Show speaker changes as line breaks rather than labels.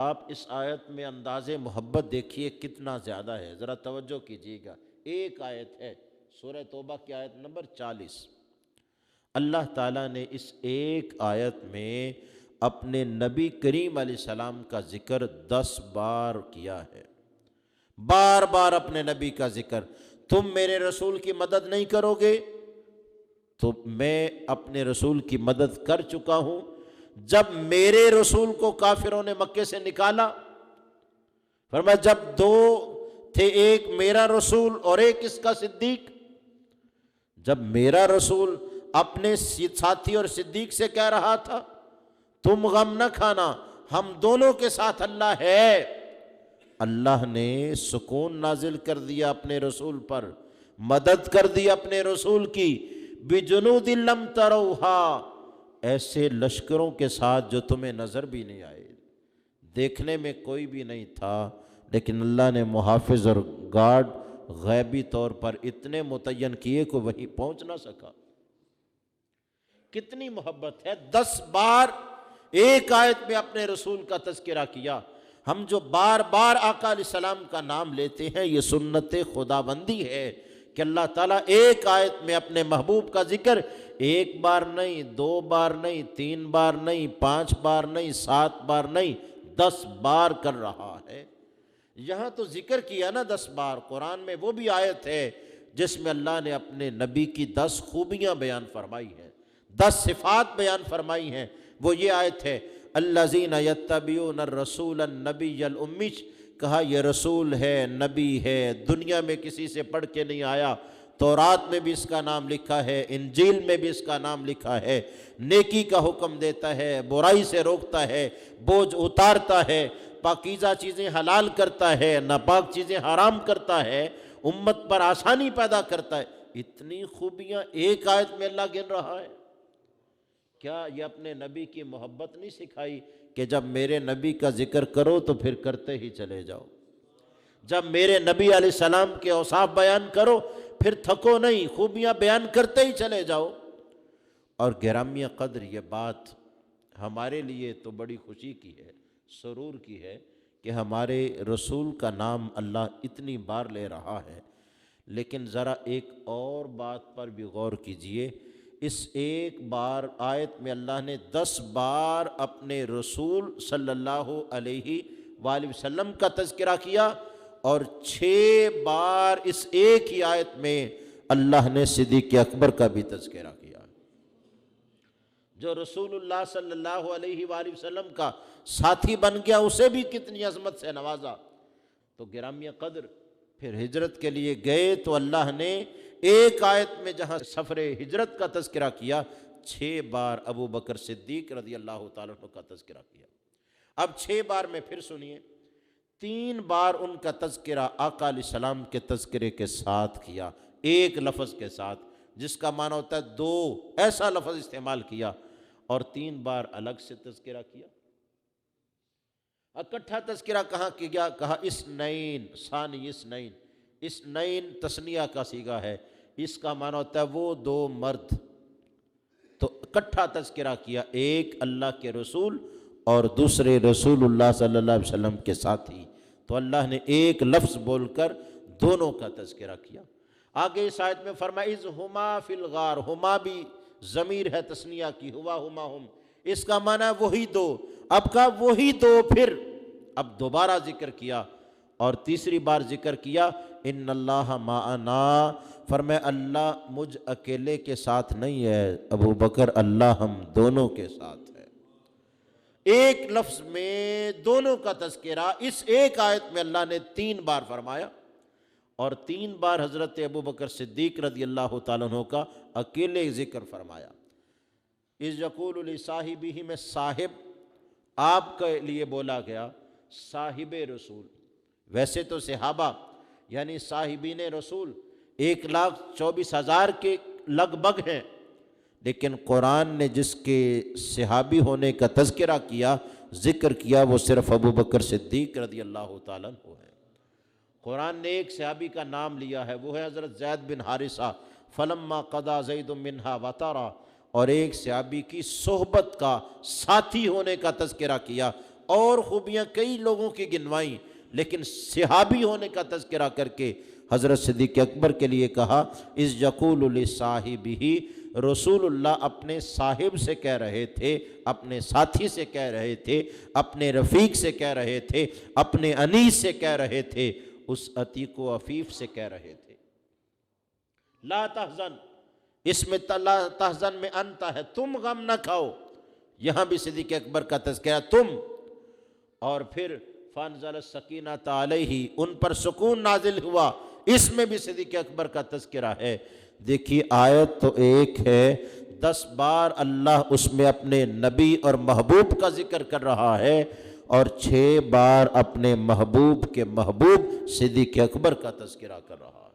آپ اس آیت میں انداز محبت دیکھیے کتنا زیادہ ہے، ذرا توجہ کیجیے گا۔ ایک آیت ہے سورہ توبہ کی آیت نمبر 40۔ اللہ تعالیٰ نے اس ایک آیت میں اپنے نبی کریم علیہ السلام کا ذکر 10 بار کیا ہے، بار بار اپنے نبی کا ذکر۔ تم میرے رسول کی مدد نہیں کرو گے تو میں اپنے رسول کی مدد کر چکا ہوں۔ جب میرے رسول کو کافروں نے مکے سے نکالا، فرمایا جب دو تھے، ایک میرا رسول اور ایک اس کا صدیق، جب میرا رسول اپنے ساتھی اور صدیق سے کہہ رہا تھا تم غم نہ کھانا، ہم دونوں کے ساتھ اللہ ہے، اللہ نے سکون نازل کر دیا اپنے رسول پر، مدد کر دی اپنے رسول کی، بجنود لم تروہا، ایسے لشکروں کے ساتھ جو تمہیں نظر بھی نہیں آئے، دیکھنے میں کوئی بھی نہیں تھا، لیکن اللہ نے محافظ اور گارڈ غیبی طور پر اتنے متعین کیے کہ وہیں پہنچ نہ سکا۔ کتنی محبت ہے، 10 بار ایک آیت میں اپنے رسول کا تذکرہ کیا۔ ہم جو بار بار آقا علیہ السلام کا نام لیتے ہیں، یہ سنت خداوندی ہے کہ اللہ تعالیٰ ایک آیت میں اپنے محبوب کا ذکر ایک بار نہیں، 2 بار نہیں، 3 بار نہیں، 5 بار نہیں، 7 بار نہیں، 10 بار کر رہا ہے۔ یہاں تو ذکر کیا نا 10 بار، قرآن میں وہ بھی آیت ہے جس میں اللہ نے اپنے نبی کی 10 خوبیاں بیان فرمائی ہیں، 10 صفات بیان فرمائی ہیں۔ وہ یہ آیت ہے الذین یتبعون الرسول النبی الامی، کہا یہ رسول ہے، نبی ہے، دنیا میں کسی سے پڑھ کے نہیں آیا، تورات میں بھی اس کا نام لکھا ہے، انجیل میں بھی اس کا نام لکھا ہے، نیکی کا حکم دیتا ہے، برائی سے روکتا ہے، بوجھ اتارتا ہے، پاکیزہ چیزیں حلال کرتا ہے، ناپاک چیزیں حرام کرتا ہے، امت پر آسانی پیدا کرتا ہے۔ اتنی خوبیاں ایک آیت میں اللہ گن رہا ہے۔ کیا یہ اپنے نبی کی محبت نہیں سکھائی کہ جب میرے نبی کا ذکر کرو تو پھر کرتے ہی چلے جاؤ، جب میرے نبی علیہ السلام کے اوصاف بیان کرو پھر تھکو نہیں، خوبیاں بیان کرتے ہی چلے جاؤ۔ اور گرامیہ قدر یہ بات ہمارے لیے تو بڑی خوشی کی ہے، سرور کی ہے کہ ہمارے رسول کا نام اللہ اتنی بار لے رہا ہے، لیکن ذرا ایک اور بات پر بھی غور کیجئے۔ اس ایک بار آیت میں اللہ نے 10 بار اپنے رسول صلی اللہ علیہ وآلہ وسلم کا تذکرہ کیا، اور 6 بار اس ایک ہی آیت میں اللہ نے صدیق اکبر کا بھی تذکرہ کیا، جو رسول اللہ صلی اللہ علیہ وآلہ وسلم کا ساتھی بن گیا، اسے بھی کتنی عظمت سے نوازا۔ تو گرامیہ قدر پھر ہجرت کے لیے گئے تو اللہ نے ایک آیت میں جہاں سفر ہجرت کا تذکرہ کیا، 6 بار ابو بکر صدیق رضی اللہ تعالیٰ عنہ کا تذکرہ کیا۔ اب 6 بار میں پھر سنیے، 3 بار ان کا تذکرہ آقا علیہ السلام کے تذکرے کے ساتھ کیا، ایک لفظ کے ساتھ، جس کا معنی ہوتا ہے 2، ایسا لفظ استعمال کیا، اور 3 بار الگ سے تذکرہ کیا۔ اکٹھا تذکرہ کہاں کیا؟ کہا اسنین، ثانی اسنین، اسنین تثنیہ کا صیغہ ہے، اس کا معنی ہوتا ہے وہ 2 مرد۔ تو اکٹھا تذکرہ کیا، ایک اللہ کے رسول اور دوسرے رسول اللہ صلی اللہ علیہ وسلم کے ساتھی، تو اللہ نے ایک لفظ بول کر دونوں کا تذکرہ کیا۔ آگے اس آیت میں فرمایا اذ ہما فی الغار، ہما بھی ضمیر ہے تثنیہ کی، ہوا ہما ہم، اس کا معنی ہے وہی 2، اب کا وہی 2 پھر اب دوبارہ ذکر کیا، اور تیسری بار ذکر کیا ان اللہ معنا، فرمایا اللہ مجھ اکیلے کے ساتھ نہیں ہے ابو بکر، اللہ ہم دونوں کے ساتھ ہے۔ ایک لفظ میں دونوں کا تذکرہ اس ایک آیت میں اللہ نے 3 بار فرمایا، اور 3 بار حضرت ابو بکر صدیق رضی اللہ تعالیٰ عنہ کا اکیلے ذکر فرمایا۔ اذ یقول لصاحبہ میں صاحب آپ کے لیے بولا گیا، صاحب رسول، ویسے تو صحابہ یعنی صاحبین رسول 1,24,000 کے لگ بھگ ہیں، لیکن قرآن نے جس کے صحابی ہونے کا تذکرہ کیا، ذکر کیا، وہ صرف ابو بکر صدیق رضی اللہ تعالیٰ عنہ ہے۔ قرآن نے ایک صحابی کا نام لیا ہے، وہ ہے حضرت زید بن حارثہ، فلما قضا زید منہا وطرا، اور ایک صحابی کی صحبت کا، ساتھی ہونے کا تذکرہ کیا، اور خوبیاں کئی لوگوں کی گنوائیں، لیکن صحابی ہونے کا تذکرہ کر کے حضرت صدیق اکبر کے لیے کہا اذ یقول لصاحبہ، رسول اللہ اپنے صاحب سے کہہ رہے تھے، اپنے ساتھی سے کہہ رہے تھے، اپنے رفیق سے کہہ رہے تھے، اپنے انیس سے کہہ رہے تھے، اس عتیق و عفیف سے کہہ رہے تھے لا تحزن، اس میں لا تحزن میں انت ہے، تم غم نہ کھاؤ، یہاں بھی صدیق اکبر کا تذکرہ تم، اور پھر فانزل السکینۃ علیہ، ان پر سکون نازل ہوا، اس میں بھی صدیق اکبر کا تذکرہ ہے۔ دیکھیے آیت تو ایک ہے، 10 بار اللہ اس میں اپنے نبی اور محبوب کا ذکر کر رہا ہے، اور 6 بار اپنے محبوب کے محبوب صدیق اکبر کا تذکرہ کر رہا ہے۔